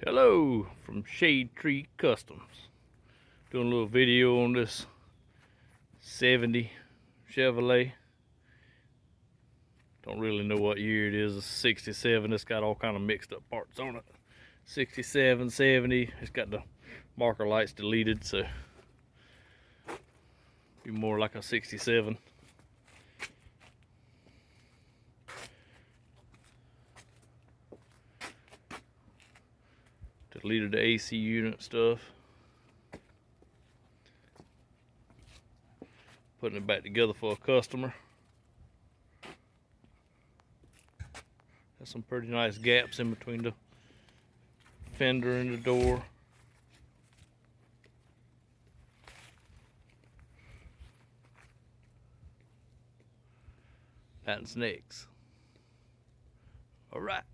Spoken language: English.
Hello from Shade Tree Customs. Doing a little video on this 70 Chevrolet. Don't really know what year it is. It's 67. It's got all kind of mixed up parts on it. 67, 70. It's got the marker lights deleted, so be more like a 67. Deleted the AC unit stuff. Putting it back together for a customer. Has some pretty nice gaps in between the fender and the door. That's next. All right.